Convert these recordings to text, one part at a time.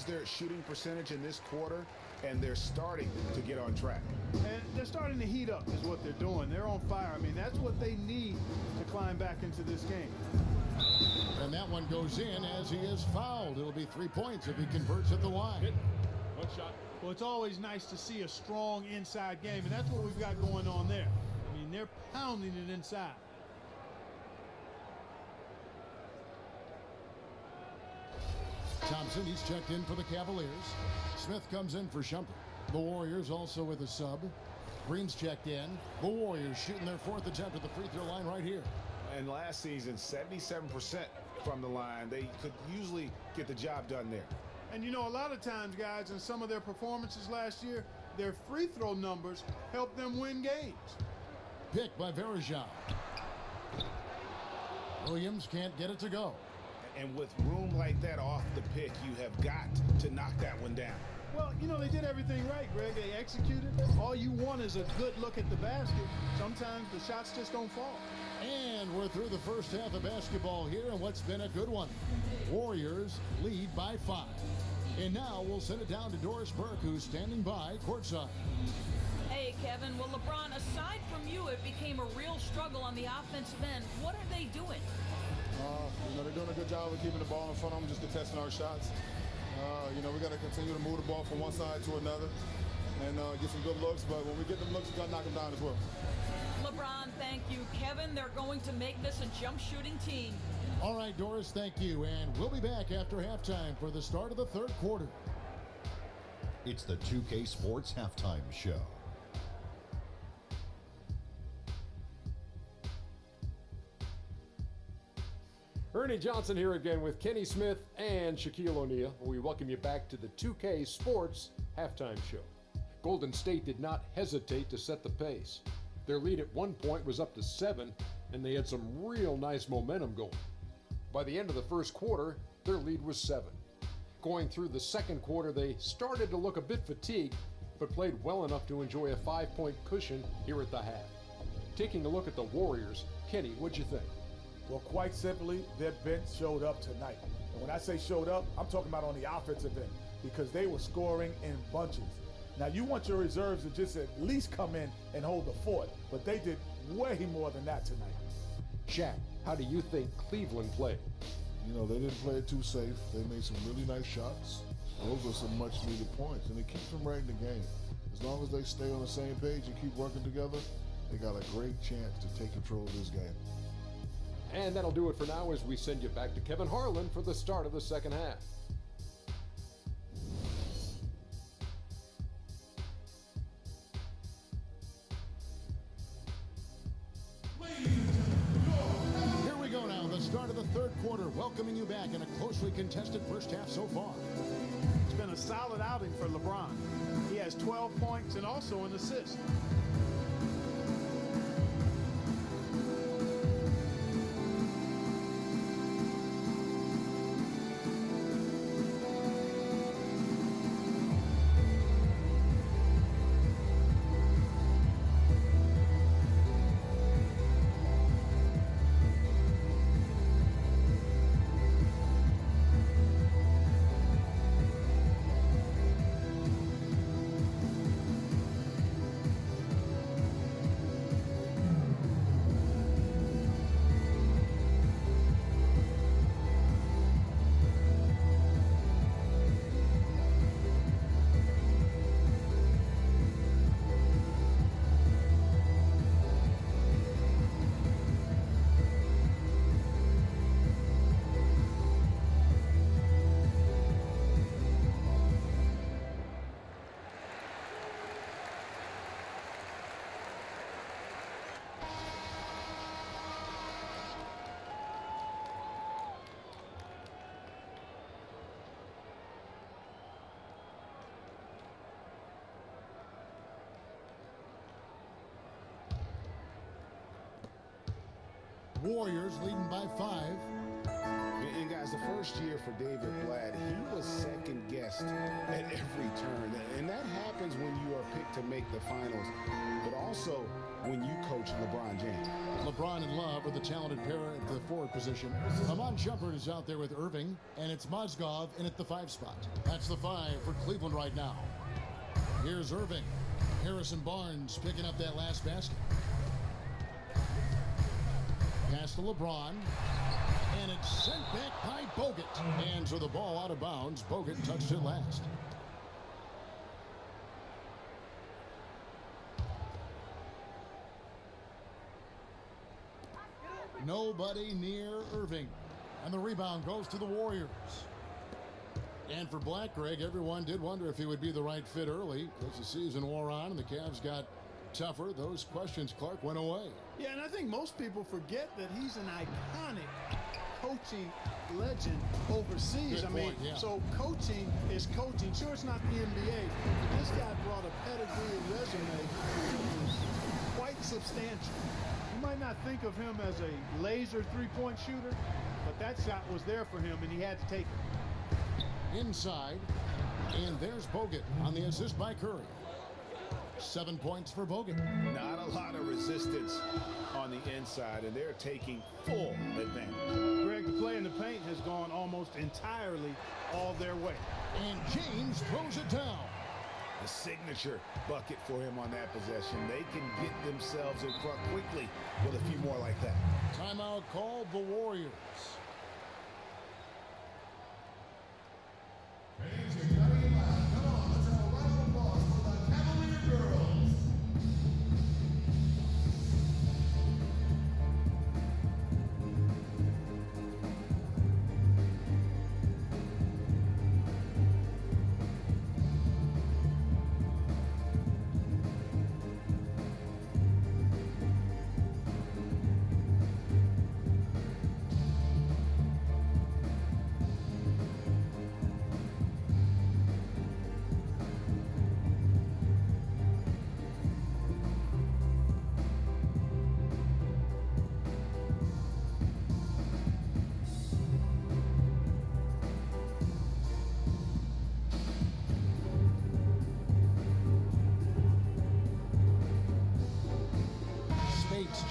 their shooting percentage in this quarter, and they're starting to get on track. And they're starting to heat up is what they're doing. They're on fire. I mean, that's what they need to climb back into this game. And that one goes in as he is fouled. It'll be 3 points if he converts at the line. One shot. Well, it's always nice to see a strong inside game, and that's what we've got going on there. I mean, they're pounding it inside. Thompson, he's checked in for the Cavaliers. Smith comes in for Shumpert. The Warriors also with a sub. Green's checked in. The Warriors shooting their 4th attempt at the free throw line right here. And last season, 77% from the line. They could usually get the job done there. And you know, a lot of times, guys, in some of their performances last year, their free throw numbers helped them win games. Pick by Varejao. Williams can't get it to go. And with room like that off the pick, you have got to knock that one down. Well, you know, they did everything right, Greg. They executed. All you want is a good look at the basket. Sometimes the shots just don't fall. And we're through the first half of basketball here, and what's been a good one. Warriors lead by 5. And now we'll send it down to Doris Burke, who's standing by courtside. Hey, Kevin. Well, LeBron, aside from you, it became a real struggle on the offensive end. What are they doing? You know, they're doing a good job of keeping the ball in front of them, just contesting our shots. You know, we got to continue to move the ball from one side to another and get some good looks. But when we get them looks, we got to knock them down as well. LeBron, thank you. Kevin, they're going to make this a jump shooting team. All right, Doris, thank you. And we'll be back after halftime for the start of the third quarter. It's the 2K Sports Halftime Show. Ernie Johnson here again with Kenny Smith and Shaquille O'Neal. We welcome you back to the 2K Sports Halftime Show. Golden State did not hesitate to set the pace. Their lead at one point was up to 7, and they had some real nice momentum going. By the end of the first quarter, their lead was 7. Going through the second quarter, they started to look a bit fatigued, but played well enough to enjoy a 5-point cushion here at the half. Taking a look at the Warriors, Kenny, what'd you think? Well, quite simply, their bench showed up tonight. And when I say showed up, I'm talking about on the offensive end because they were scoring in bunches. Now, you want your reserves to just at least come in and hold the fort, but they did way more than that tonight. Shaq, how do you think Cleveland played? You know, they didn't play it too safe. They made some really nice shots. Those are some much-needed points, and it keeps them right in the game. As long as they stay on the same page and keep working together, they got a great chance to take control of this game. And that'll do it for now as we send you back to Kevin Harlan for the start of the second half. Here we go now, the start of the third quarter, welcoming you back in a closely contested first half so far. It's been a solid outing for LeBron. He has 12 points and also an assist. Warriors leading by 5. And guys, the first year for David Blatt, he was second guessed at every turn. And that happens when you are pick to make the finals, but also when you coach LeBron James. LeBron and Love are the talented pair at the forward position. Amon Shumpert is out there with Irving, and it's Mozgov in at the 5 spot. That's the 5 for Cleveland right now. Here's Irving. Harrison Barnes picking up that last basket. Pass to LeBron, and it's sent back by Bogut. And so the ball out of bounds. Bogut touched it last. Nobody near Irving. And the rebound goes to the Warriors. And for Black, Greg, everyone did wonder if he would be the right fit early. As the season wore on and the Cavs got tougher, those questions, Clark, went away. Yeah, and I think most people forget that he's an iconic coaching legend overseas. Good point, yeah. So coaching is coaching. Sure, it's not the NBA, but this guy brought a pedigree and resume that was quite substantial. You might not think of him as a laser three-point shooter, but that shot was there for him, and he had to take it. Inside, and there's Bogut on the assist by Curry. 7 points for Bogut. Not a lot of resistance on the inside, and they're taking full advantage. Greg, the play in the paint has gone almost entirely all their way. And James throws it down. The signature bucket for him on that possession. They can get themselves in front quickly with a few more like that. Timeout called the Warriors.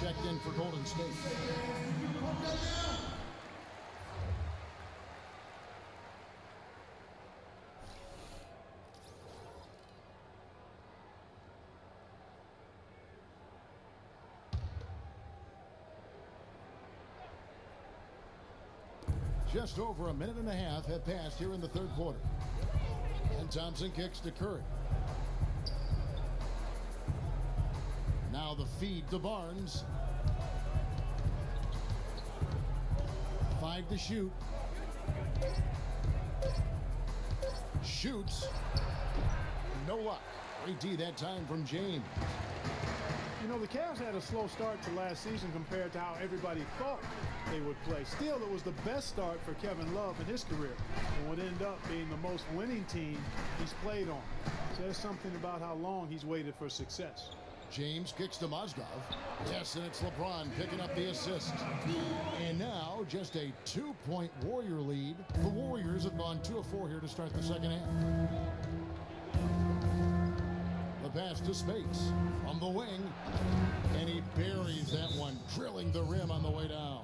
Checked in for Golden State. Just over a minute and a half have passed here in the third quarter. And Thompson kicks to Curry. Now the feed to Barnes. 5 to shoot. Shoots. No luck. Great D that time from James. You know, the Cavs had a slow start to last season compared to how everybody thought they would play. Still, it was the best start for Kevin Love in his career and would end up being the most winning team he's played on. Says something about how long he's waited for success. James kicks to Mozgov. Yes, and it's LeBron picking up the assist. And now just a 2-point Warrior lead. The Warriors have gone 2 of 4 here to start the second half. The pass to Spates from the wing. And he buries that one, drilling the rim on the way down.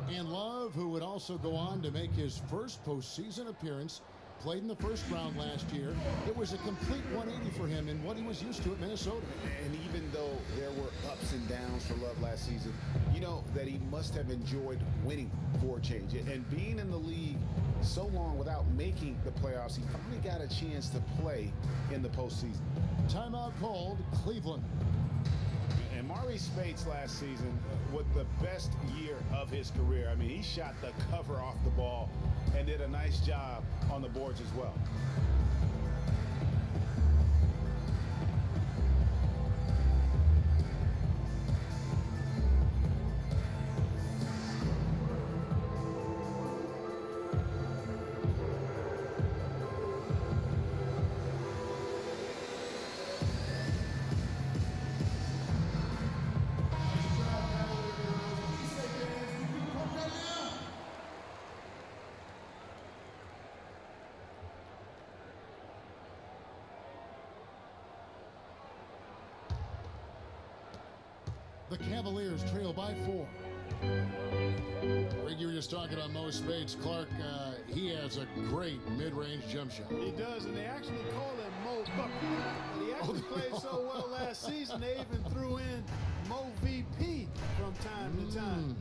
And Love, who would also go on to make his first postseason appearance, played in the first round last year. It was a complete 180 for him in what he was used to at Minnesota. And even though there were ups and downs for Love last season, you know that he must have enjoyed winning for a change. And being in the league so long without making the playoffs, he finally got a chance to play in the postseason. Timeout called, Cleveland. And Maurice Spates last season with the best year of his career. I mean, he shot the cover off the ball and did a nice job on the boards as well. The Cavaliers trail by 4. Rick, you were just talking about Mo Spades. Clark, he has a great mid-range jump shot. He does, and they actually call him Mo Bucket. But he actually played so well last season, they even threw in Mo VP from time to time.